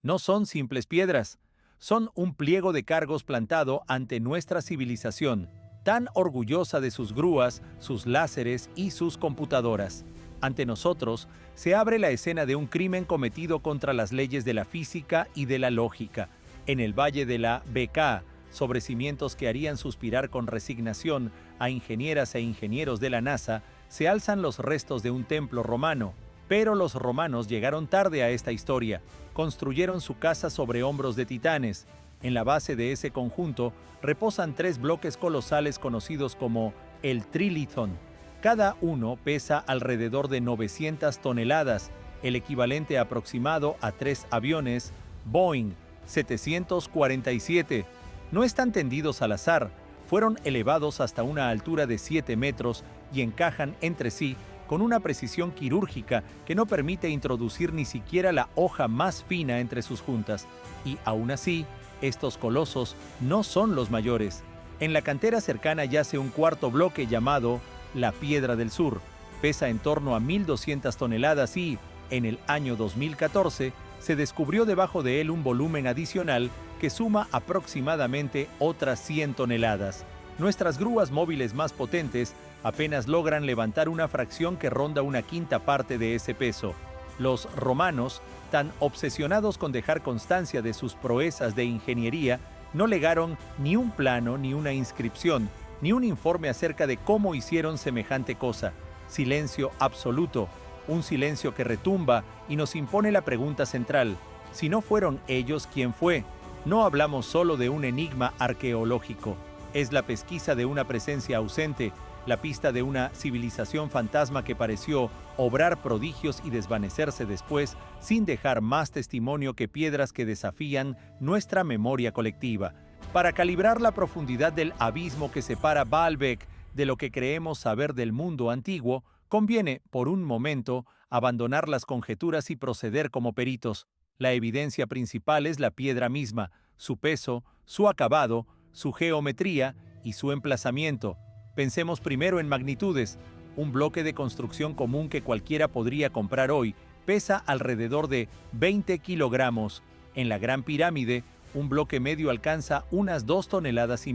No son simples piedras, son un pliego de cargos plantado ante nuestra civilización, tan orgullosa de sus grúas, sus láseres y sus computadoras. Ante nosotros se abre la escena de un crimen cometido contra las leyes de la física y de la lógica. En el valle de la Bekaa, sobre cimientos que harían suspirar con resignación a ingenieras e ingenieros de la NASA, se alzan los restos de un templo romano. Pero los romanos llegaron tarde a esta historia. Construyeron su casa sobre hombros de titanes. En la base de ese conjunto reposan tres bloques colosales conocidos como el Trilithon. Cada uno pesa alrededor de 900 toneladas, el equivalente aproximado a 3 aviones Boeing 747. No están tendidos al azar, fueron elevados hasta una altura de 7 metros y encajan entre sí con una precisión quirúrgica que no permite introducir ni siquiera la hoja más fina entre sus juntas. Y aún así, estos colosos no son los mayores. En la cantera cercana yace un cuarto bloque llamado la Piedra del Sur. Pesa en torno a 1.200 toneladas y, en el año 2014, se descubrió debajo de él un volumen adicional que suma aproximadamente otras 100 toneladas. Nuestras grúas móviles más potentes apenas logran levantar una fracción que ronda una quinta parte de ese peso. Los romanos, tan obsesionados con dejar constancia de sus proezas de ingeniería, no legaron ni un plano, ni una inscripción, ni un informe acerca de cómo hicieron semejante cosa. Silencio absoluto, un silencio que retumba y nos impone la pregunta central: si no fueron ellos, ¿quién fue? No hablamos solo de un enigma arqueológico, es la pesquisa de una presencia ausente, la pista de una civilización fantasma que pareció obrar prodigios y desvanecerse después, sin dejar más testimonio que piedras que desafían nuestra memoria colectiva. Para calibrar la profundidad del abismo que separa Baalbek de lo que creemos saber del mundo antiguo, conviene, por un momento, abandonar las conjeturas y proceder como peritos. La evidencia principal es la piedra misma, su peso, su acabado, su geometría y su emplazamiento. Pensemos primero en magnitudes. Un bloque de construcción común que cualquiera podría comprar hoy pesa alrededor de 20 kilogramos. En la Gran Pirámide, un bloque medio alcanza unas 2,5 toneladas,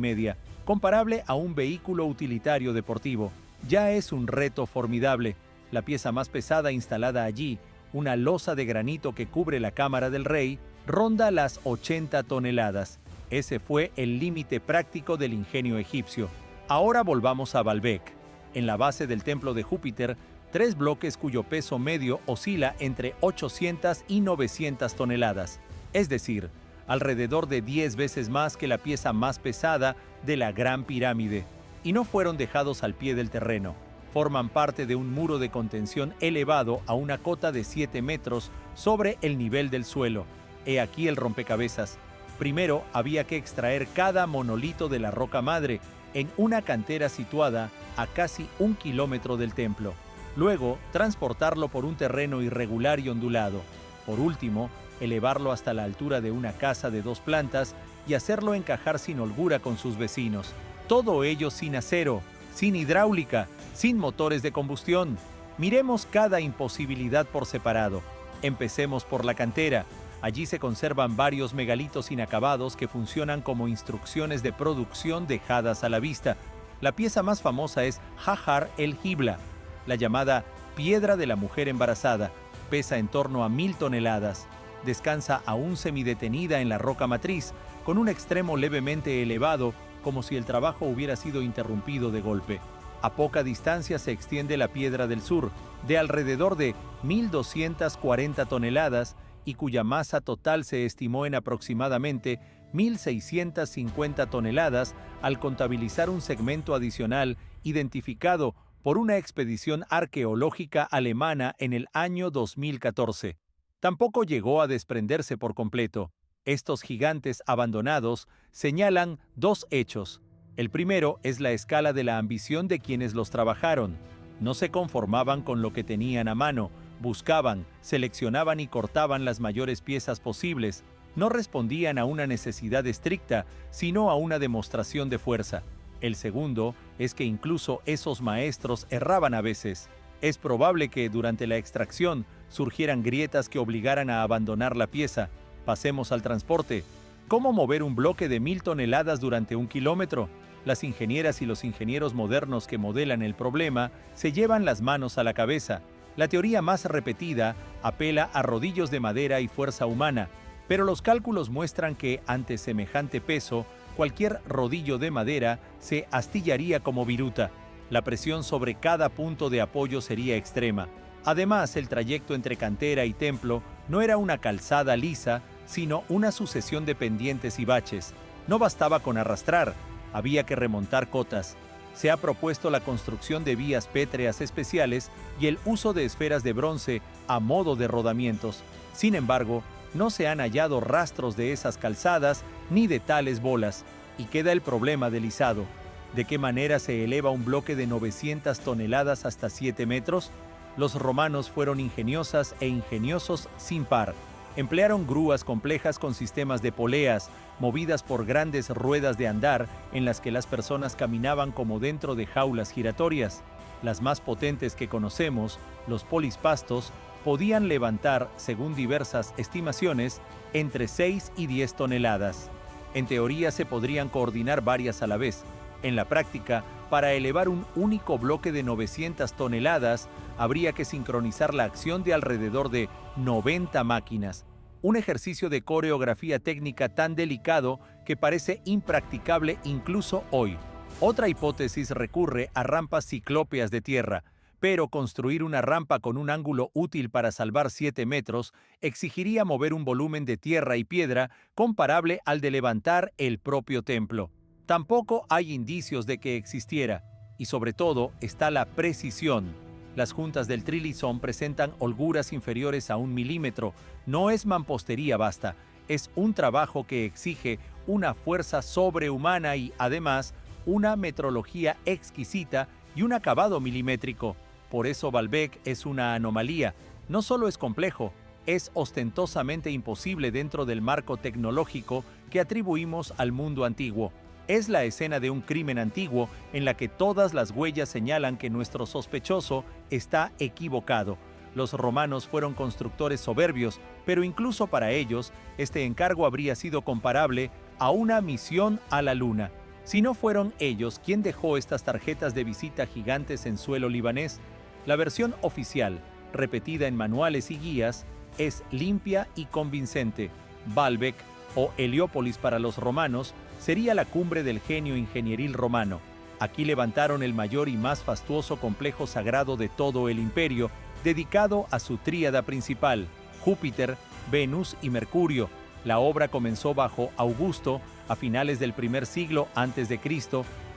comparable a un vehículo utilitario deportivo. Ya es un reto formidable. La pieza más pesada instalada allí, una losa de granito que cubre la cámara del rey, ronda las 80 toneladas. Ese fue el límite práctico del ingenio egipcio. Ahora volvamos a Baalbek. En la base del templo de Júpiter, tres bloques cuyo peso medio oscila entre 800 y 900 toneladas, es decir, alrededor de 10 veces más que la pieza más pesada de la Gran Pirámide, y no fueron dejados al pie del terreno. Forman parte de un muro de contención elevado a una cota de 7 metros sobre el nivel del suelo. He aquí el rompecabezas. Primero había que extraer cada monolito de la roca madre en una cantera situada a casi 1 kilómetro del templo. Luego, transportarlo por un terreno irregular y ondulado. Por último, elevarlo hasta la altura de una casa de 2 plantas y hacerlo encajar sin holgura con sus vecinos. Todo ello sin acero, sin hidráulica, sin motores de combustión. Miremos cada imposibilidad por separado. Empecemos por la cantera. Allí se conservan varios megalitos inacabados que funcionan como instrucciones de producción dejadas a la vista. La pieza más famosa es Hajar el-Hibla, la llamada Piedra de la Mujer Embarazada. Pesa en torno a 1.000 toneladas. Descansa aún semidetenida en la roca matriz, con un extremo levemente elevado, como si el trabajo hubiera sido interrumpido de golpe. A poca distancia se extiende la Piedra del Sur, de alrededor de 1.240 toneladas, y cuya masa total se estimó en aproximadamente 1.650 toneladas al contabilizar un segmento adicional identificado por una expedición arqueológica alemana en el año 2014. Tampoco llegó a desprenderse por completo. Estos gigantes abandonados señalan dos hechos. El primero es la escala de la ambición de quienes los trabajaron. No se conformaban con lo que tenían a mano, buscaban, seleccionaban y cortaban las mayores piezas posibles. No respondían a una necesidad estricta, sino a una demostración de fuerza. El segundo es que incluso esos maestros erraban a veces. Es probable que durante la extracción surgieran grietas que obligaran a abandonar la pieza. Pasemos al transporte. ¿Cómo mover un bloque de 1000 toneladas durante 1 kilómetro? Las ingenieras y los ingenieros modernos que modelan el problema se llevan las manos a la cabeza. La teoría más repetida apela a rodillos de madera y fuerza humana, pero los cálculos muestran que, ante semejante peso, cualquier rodillo de madera se astillaría como viruta. La presión sobre cada punto de apoyo sería extrema. Además, el trayecto entre cantera y templo no era una calzada lisa, sino una sucesión de pendientes y baches. No bastaba con arrastrar, había que remontar cotas. Se ha propuesto la construcción de vías pétreas especiales y el uso de esferas de bronce a modo de rodamientos. Sin embargo, no se han hallado rastros de esas calzadas ni de tales bolas, y queda el problema del izado. ¿De qué manera se eleva un bloque de 900 toneladas hasta 7 metros? Los romanos fueron ingeniosas e ingeniosos sin par. Emplearon grúas complejas con sistemas de poleas, movidas por grandes ruedas de andar en las que las personas caminaban como dentro de jaulas giratorias. Las más potentes que conocemos, los polispastos, podían levantar, según diversas estimaciones, entre 6 y 10 toneladas. En teoría se podrían coordinar varias a la vez. En la práctica, para elevar un único bloque de 900 toneladas, habría que sincronizar la acción de alrededor de 90 máquinas. Un ejercicio de coreografía técnica tan delicado que parece impracticable incluso hoy. Otra hipótesis recurre a rampas ciclópeas de tierra, pero construir una rampa con un ángulo útil para salvar 7 metros exigiría mover un volumen de tierra y piedra comparable al de levantar el propio templo. Tampoco hay indicios de que existiera, y sobre todo está la precisión. Las juntas del trilizón presentan holguras inferiores a 1 milímetro. No es mampostería basta, es un trabajo que exige una fuerza sobrehumana y, además, una metrología exquisita y un acabado milimétrico. Por eso Baalbek es una anomalía. No solo es complejo, es ostentosamente imposible dentro del marco tecnológico que atribuimos al mundo antiguo. Es la escena de un crimen antiguo en la que todas las huellas señalan que nuestro sospechoso está equivocado. Los romanos fueron constructores soberbios, pero incluso para ellos, este encargo habría sido comparable a una misión a la luna. Si no fueron ellos quien dejó estas tarjetas de visita gigantes en suelo libanés, la versión oficial, repetida en manuales y guías, es limpia y convincente. Baalbek, o Heliópolis para los romanos, sería la cumbre del genio ingenieril romano. Aquí levantaron el mayor y más fastuoso complejo sagrado de todo el imperio, dedicado a su tríada principal, Júpiter, Venus y Mercurio. La obra comenzó bajo Augusto a finales del primer siglo a.C.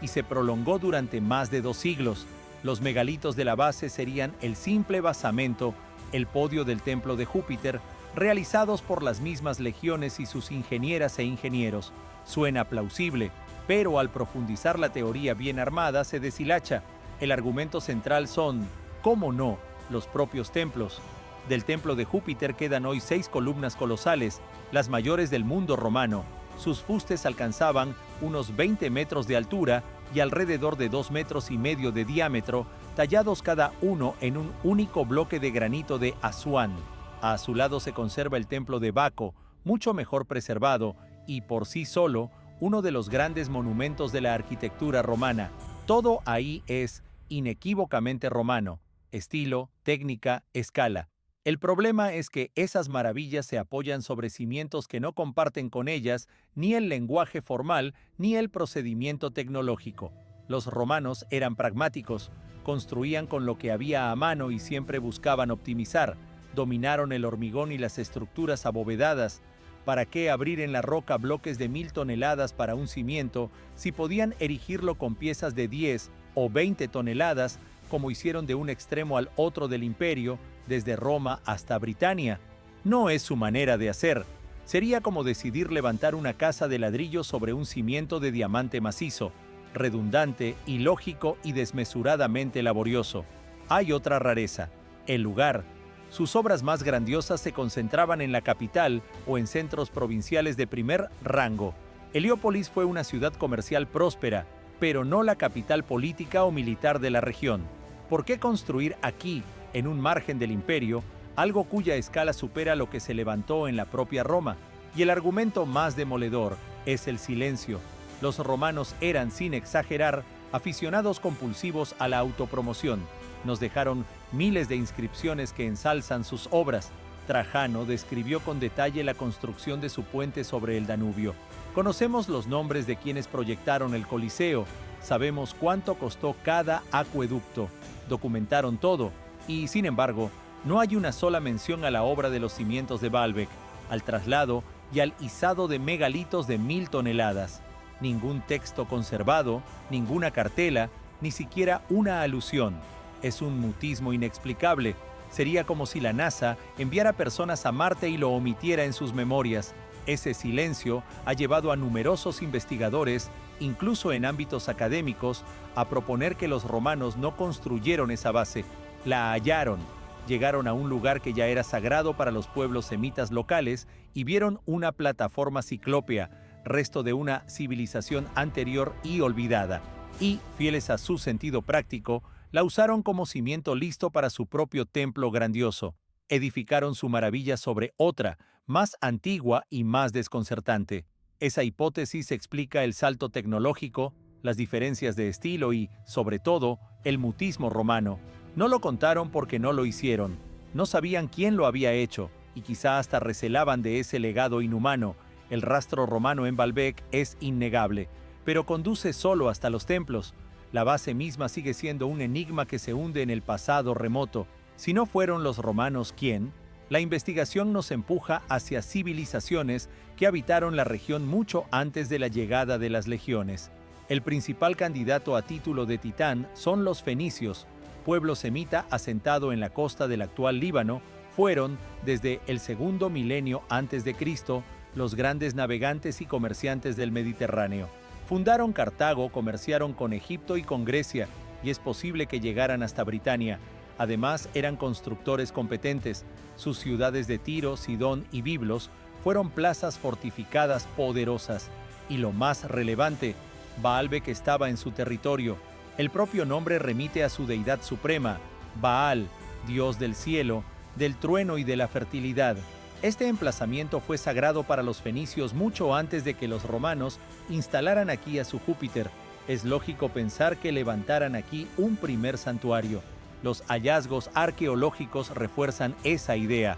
y se prolongó durante más de 2 siglos. Los megalitos de la base serían el simple basamento, el podio del templo de Júpiter, realizados por las mismas legiones y sus ingenieras e ingenieros. Suena plausible, pero al profundizar la teoría bien armada se deshilacha. El argumento central son, ¿cómo no?, los propios templos. Del templo de Júpiter quedan hoy 6 columnas colosales, las mayores del mundo romano. Sus fustes alcanzaban unos 20 metros de altura y alrededor de 2,5 metros de diámetro, tallados cada uno en un único bloque de granito de Asuán. A su lado se conserva el templo de Baco, mucho mejor preservado y por sí solo uno de los grandes monumentos de la arquitectura romana. Todo ahí es inequívocamente romano: estilo, técnica, escala. El problema es que esas maravillas se apoyan sobre cimientos que no comparten con ellas ni el lenguaje formal ni el procedimiento tecnológico. Los romanos eran pragmáticos, construían con lo que había a mano y siempre buscaban optimizar. Dominaron el hormigón y las estructuras abovedadas. ¿Para qué abrir en la roca bloques de 1000 toneladas para un cimiento si podían erigirlo con piezas de 10 o 20 toneladas, como hicieron de un extremo al otro del imperio, desde Roma hasta Britania? No es su manera de hacer. Sería como decidir levantar una casa de ladrillo sobre un cimiento de diamante macizo, redundante, ilógico y desmesuradamente laborioso. Hay otra rareza: el lugar. Sus obras más grandiosas se concentraban en la capital o en centros provinciales de primer rango. Heliópolis fue una ciudad comercial próspera, pero no la capital política o militar de la región. ¿Por qué construir aquí, en un margen del imperio, algo cuya escala supera lo que se levantó en la propia Roma? Y el argumento más demoledor es el silencio. Los romanos eran, sin exagerar, aficionados compulsivos a la autopromoción. Nos dejaron miles de inscripciones que ensalzan sus obras. Trajano describió con detalle la construcción de su puente sobre el Danubio. Conocemos los nombres de quienes proyectaron el Coliseo, sabemos cuánto costó cada acueducto, documentaron todo, y sin embargo, no hay una sola mención a la obra de los cimientos de Baalbek, al traslado y al izado de megalitos de 1000 toneladas. Ningún texto conservado, ninguna cartela, ni siquiera una alusión. Es un mutismo inexplicable. Sería como si la NASA enviara personas a Marte y lo omitiera en sus memorias. Ese silencio ha llevado a numerosos investigadores, incluso en ámbitos académicos, a proponer que los romanos no construyeron esa base, la hallaron. Llegaron a un lugar que ya era sagrado para los pueblos semitas locales y vieron una plataforma ciclópea, resto de una civilización anterior y olvidada. Y, fieles a su sentido práctico, la usaron como cimiento listo para su propio templo grandioso. Edificaron su maravilla sobre otra, más antigua y más desconcertante. Esa hipótesis explica el salto tecnológico, las diferencias de estilo y, sobre todo, el mutismo romano. No lo contaron porque no lo hicieron. No sabían quién lo había hecho, y quizá hasta recelaban de ese legado inhumano. El rastro romano en Baalbek es innegable, pero conduce solo hasta los templos. La base misma sigue siendo un enigma que se hunde en el pasado remoto. Si no fueron los romanos, ¿quién? La investigación nos empuja hacia civilizaciones que habitaron la región mucho antes de la llegada de las legiones. El principal candidato a título de titán son los fenicios, pueblo semita asentado en la costa del actual Líbano. Fueron, desde el segundo milenio antes de Cristo, los grandes navegantes y comerciantes del Mediterráneo. Fundaron Cartago, comerciaron con Egipto y con Grecia, y es posible que llegaran hasta Britania. Además, eran constructores competentes. Sus ciudades de Tiro, Sidón y Biblos fueron plazas fortificadas poderosas. Y lo más relevante, Baalbek estaba en su territorio. El propio nombre remite a su deidad suprema, Baal, dios del cielo, del trueno y de la fertilidad. Este emplazamiento fue sagrado para los fenicios mucho antes de que los romanos instalaran aquí a su Júpiter. Es lógico pensar que levantaran aquí un primer santuario. Los hallazgos arqueológicos refuerzan esa idea.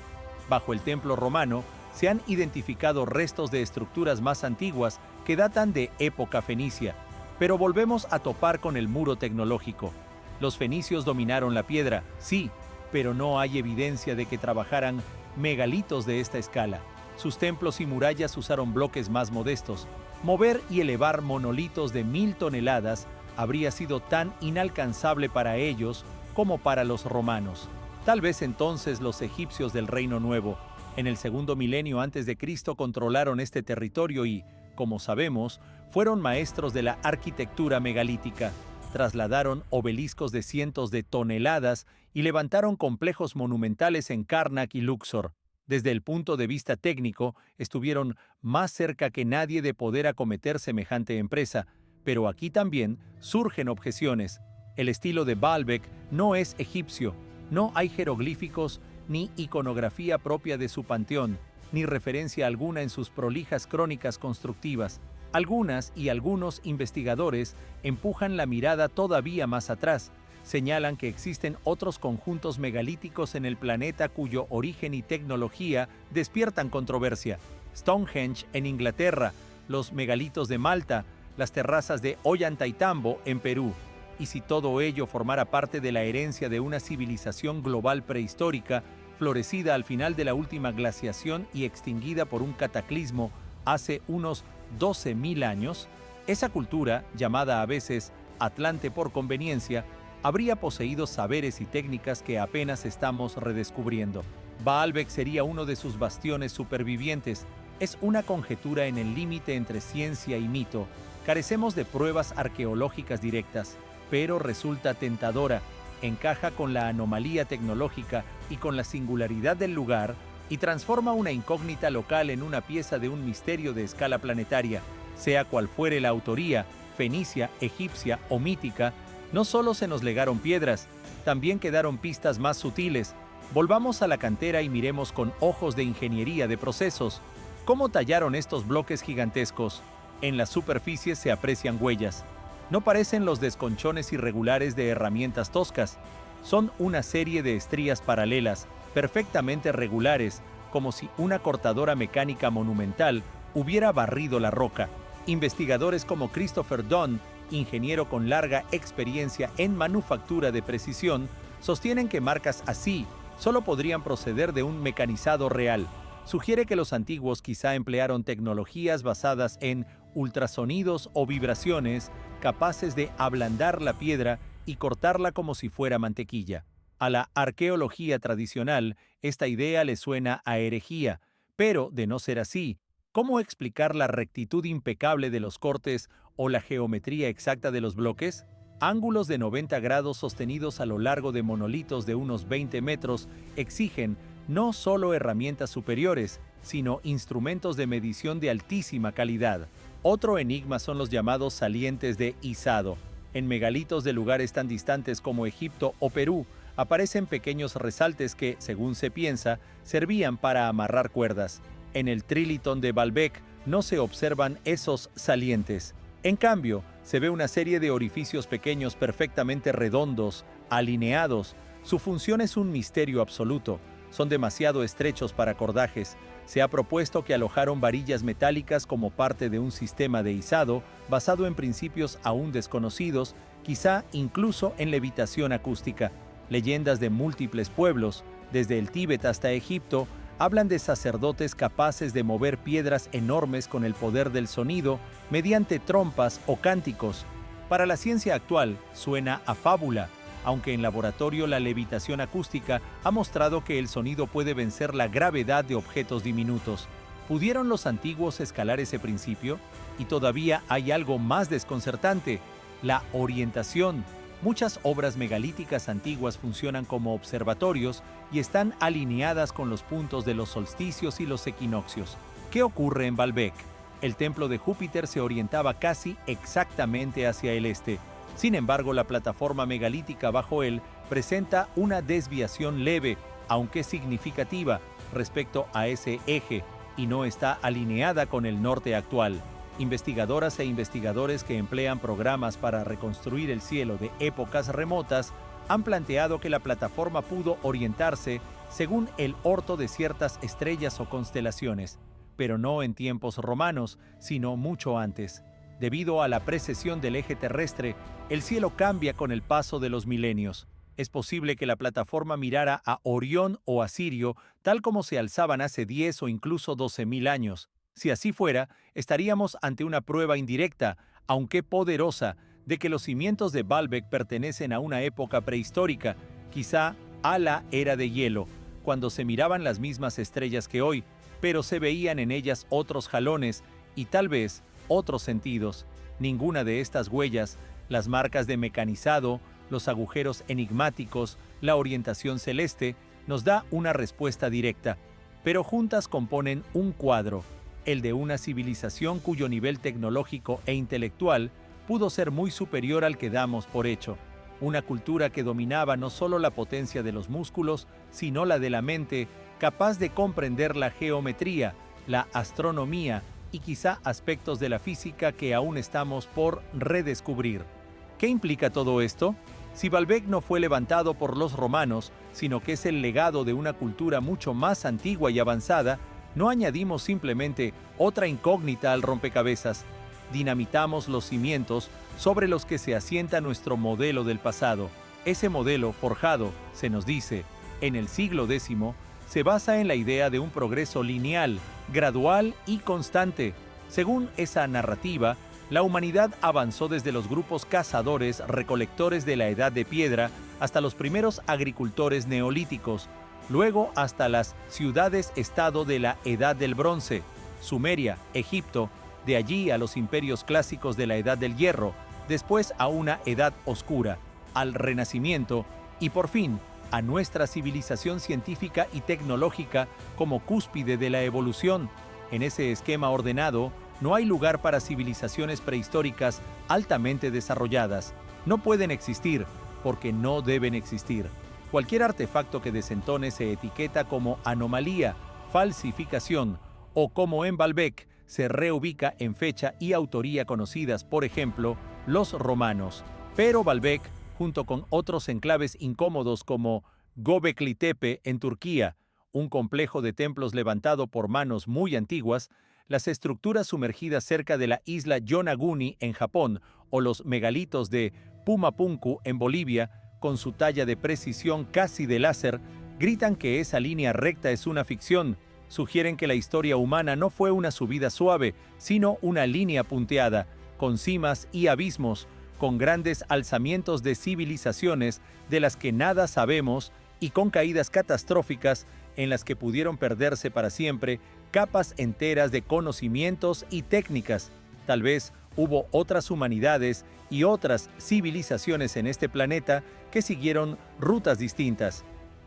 Bajo el templo romano se han identificado restos de estructuras más antiguas que datan de época fenicia. Pero volvemos a topar con el muro tecnológico. Los fenicios dominaron la piedra, sí, pero no hay evidencia de que trabajaran megalitos de esta escala. Sus templos y murallas usaron bloques más modestos. Mover y elevar monolitos de 1000 toneladas habría sido tan inalcanzable para ellos como para los romanos. Tal vez entonces los egipcios del Reino Nuevo, en el segundo milenio antes de Cristo, controlaron este territorio y, como sabemos, fueron maestros de la arquitectura megalítica. Trasladaron obeliscos de cientos de toneladas y levantaron complejos monumentales en Karnak y Luxor. Desde el punto de vista técnico, estuvieron más cerca que nadie de poder acometer semejante empresa, pero aquí también surgen objeciones. El estilo de Baalbek no es egipcio, no hay jeroglíficos ni iconografía propia de su panteón, ni referencia alguna en sus prolijas crónicas constructivas. Algunas y algunos investigadores empujan la mirada todavía más atrás. Señalan que existen otros conjuntos megalíticos en el planeta cuyo origen y tecnología despiertan controversia. Stonehenge en Inglaterra, los megalitos de Malta, las terrazas de Ollantaytambo en Perú. Y si todo ello formara parte de la herencia de una civilización global prehistórica, florecida al final de la última glaciación y extinguida por un cataclismo hace unos 12.000 años, esa cultura, llamada a veces Atlante por conveniencia, habría poseído saberes y técnicas que apenas estamos redescubriendo. Baalbek sería uno de sus bastiones supervivientes. Es una conjetura en el límite entre ciencia y mito. Carecemos de pruebas arqueológicas directas, pero resulta tentadora. Encaja con la anomalía tecnológica y con la singularidad del lugar, y transforma una incógnita local en una pieza de un misterio de escala planetaria. Sea cual fuere la autoría, fenicia, egipcia o mítica, no solo se nos legaron piedras, también quedaron pistas más sutiles. Volvamos a la cantera y miremos con ojos de ingeniería de procesos. ¿Cómo tallaron estos bloques gigantescos? En la superficie se aprecian huellas. No parecen los desconchones irregulares de herramientas toscas. Son una serie de estrías paralelas, perfectamente regulares, como si una cortadora mecánica monumental hubiera barrido la roca. Investigadores como Christopher Dunn, ingeniero con larga experiencia en manufactura de precisión, sostienen que marcas así solo podrían proceder de un mecanizado real. Sugiere que los antiguos quizá emplearon tecnologías basadas en ultrasonidos o vibraciones capaces de ablandar la piedra y cortarla como si fuera mantequilla. A la arqueología tradicional, esta idea le suena a herejía, pero, de no ser así, ¿cómo explicar la rectitud impecable de los cortes o la geometría exacta de los bloques? Ángulos de 90 grados sostenidos a lo largo de monolitos de unos 20 metros exigen no solo herramientas superiores, sino instrumentos de medición de altísima calidad. Otro enigma son los llamados salientes de izado. En megalitos de lugares tan distantes como Egipto o Perú, aparecen pequeños resaltes que, según se piensa, servían para amarrar cuerdas. En el Trilitón de Baalbek no se observan esos salientes. En cambio, se ve una serie de orificios pequeños perfectamente redondos, alineados. Su función es un misterio absoluto. Son demasiado estrechos para cordajes. Se ha propuesto que alojaron varillas metálicas como parte de un sistema de izado basado en principios aún desconocidos, quizá incluso en levitación acústica. Leyendas de múltiples pueblos, desde el Tíbet hasta Egipto, hablan de sacerdotes capaces de mover piedras enormes con el poder del sonido mediante trompas o cánticos. Para la ciencia actual, suena a fábula, aunque en laboratorio la levitación acústica ha mostrado que el sonido puede vencer la gravedad de objetos diminutos. ¿Pudieron los antiguos escalar ese principio? Y todavía hay algo más desconcertante: la orientación. Muchas obras megalíticas antiguas funcionan como observatorios y están alineadas con los puntos de los solsticios y los equinoccios. ¿Qué ocurre en Baalbek? El templo de Júpiter se orientaba casi exactamente hacia el este. Sin embargo, la plataforma megalítica bajo él presenta una desviación leve, aunque significativa, respecto a ese eje, y no está alineada con el norte actual. Investigadoras e investigadores que emplean programas para reconstruir el cielo de épocas remotas han planteado que la plataforma pudo orientarse según el orto de ciertas estrellas o constelaciones, pero no en tiempos romanos, sino mucho antes. Debido a la precesión del eje terrestre, el cielo cambia con el paso de los milenios. Es posible que la plataforma mirara a Orión o a Sirio, tal como se alzaban hace 10 o incluso 12.000 años. Si así fuera, estaríamos ante una prueba indirecta, aunque poderosa, de que los cimientos de Baalbek pertenecen a una época prehistórica, quizá a la era de hielo, cuando se miraban las mismas estrellas que hoy, pero se veían en ellas otros jalones y tal vez otros sentidos. Ninguna de estas huellas, las marcas de mecanizado, los agujeros enigmáticos, la orientación celeste, nos da una respuesta directa, pero juntas componen un cuadro, el de una civilización cuyo nivel tecnológico e intelectual pudo ser muy superior al que damos por hecho. Una cultura que dominaba no solo la potencia de los músculos, sino la de la mente, capaz de comprender la geometría, la astronomía y quizá aspectos de la física que aún estamos por redescubrir. ¿Qué implica todo esto? Si Baalbek no fue levantado por los romanos, sino que es el legado de una cultura mucho más antigua y avanzada, no añadimos simplemente otra incógnita al rompecabezas. Dinamitamos los cimientos sobre los que se asienta nuestro modelo del pasado. Ese modelo forjado, se nos dice, en el siglo X, se basa en la idea de un progreso lineal, gradual y constante. Según esa narrativa, la humanidad avanzó desde los grupos cazadores-recolectores de la Edad de Piedra hasta los primeros agricultores neolíticos, luego hasta las ciudades-estado de la Edad del Bronce, Sumeria, Egipto, de allí a los imperios clásicos de la Edad del Hierro, después a una Edad Oscura, al Renacimiento y por fin a nuestra civilización científica y tecnológica como cúspide de la evolución. En ese esquema ordenado, no hay lugar para civilizaciones prehistóricas altamente desarrolladas. No pueden existir porque no deben existir. Cualquier artefacto que desentone se etiqueta como anomalía, falsificación o como en Baalbek se reubica en fecha y autoría conocidas, por ejemplo, los romanos. Pero Baalbek, junto con otros enclaves incómodos como Göbekli Tepe en Turquía, un complejo de templos levantado por manos muy antiguas, las estructuras sumergidas cerca de la isla Yonaguni en Japón o los megalitos de Pumapunku en Bolivia, con su talla de precisión casi de láser, gritan que esa línea recta es una ficción. Sugieren que la historia humana no fue una subida suave, sino una línea punteada, con cimas y abismos, con grandes alzamientos de civilizaciones de las que nada sabemos y con caídas catastróficas en las que pudieron perderse para siempre capas enteras de conocimientos y técnicas. Tal vez hubo otras humanidades y otras civilizaciones en este planeta que siguieron rutas distintas.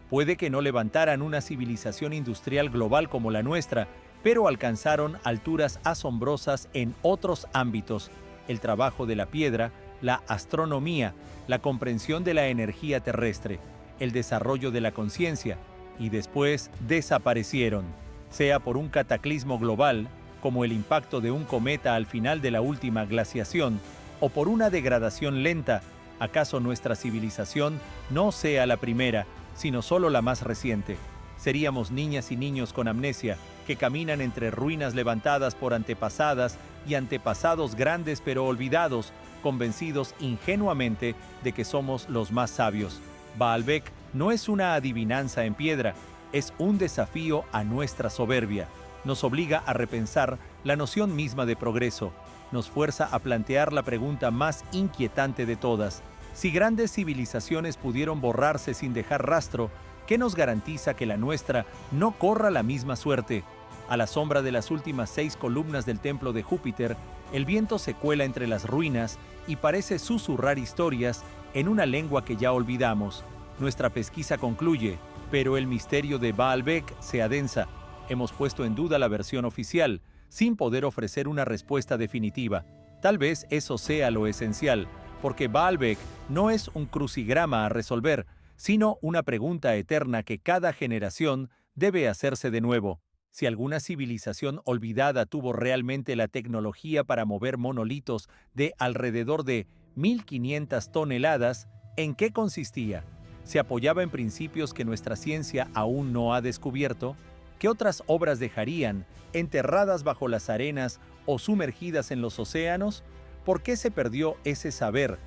Puede que no levantaran una civilización industrial global como la nuestra, pero alcanzaron alturas asombrosas en otros ámbitos: el trabajo de la piedra, la astronomía, la comprensión de la energía terrestre, el desarrollo de la conciencia, y después desaparecieron, sea por un cataclismo global, como el impacto de un cometa al final de la última glaciación, o por una degradación lenta. ¿Acaso nuestra civilización no sea la primera, sino solo la más reciente? Seríamos niñas y niños con amnesia, que caminan entre ruinas levantadas por antepasadas y antepasados grandes pero olvidados, convencidos ingenuamente de que somos los más sabios. Baalbek no es una adivinanza en piedra, es un desafío a nuestra soberbia. Nos obliga a repensar la noción misma de progreso. Nos fuerza a plantear la pregunta más inquietante de todas: si grandes civilizaciones pudieron borrarse sin dejar rastro, ¿qué nos garantiza que la nuestra no corra la misma suerte? A la sombra de las últimas 6 columnas del templo de Júpiter, el viento se cuela entre las ruinas y parece susurrar historias en una lengua que ya olvidamos. Nuestra pesquisa concluye, pero el misterio de Baalbek se adensa. Hemos puesto en duda la versión oficial, sin poder ofrecer una respuesta definitiva. Tal vez eso sea lo esencial, porque Baalbek no es un crucigrama a resolver, sino una pregunta eterna que cada generación debe hacerse de nuevo. Si alguna civilización olvidada tuvo realmente la tecnología para mover monolitos de alrededor de 1500 toneladas, ¿en qué consistía? ¿Se apoyaba en principios que nuestra ciencia aún no ha descubierto? ¿Qué otras obras dejarían, enterradas bajo las arenas o sumergidas en los océanos? ¿Por qué se perdió ese saber?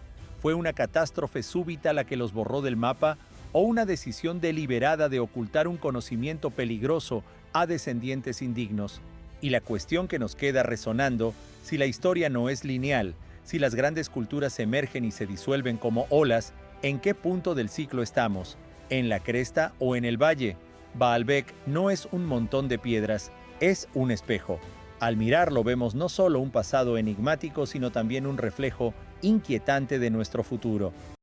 ¿Fue una catástrofe súbita la que los borró del mapa, o una decisión deliberada de ocultar un conocimiento peligroso a descendientes indignos? Y la cuestión que nos queda resonando: si la historia no es lineal, si las grandes culturas emergen y se disuelven como olas, ¿en qué punto del ciclo estamos? ¿En la cresta o en el valle? Baalbek no es un montón de piedras, es un espejo. Al mirarlo vemos no solo un pasado enigmático, sino también un reflejo inquietante de nuestro futuro.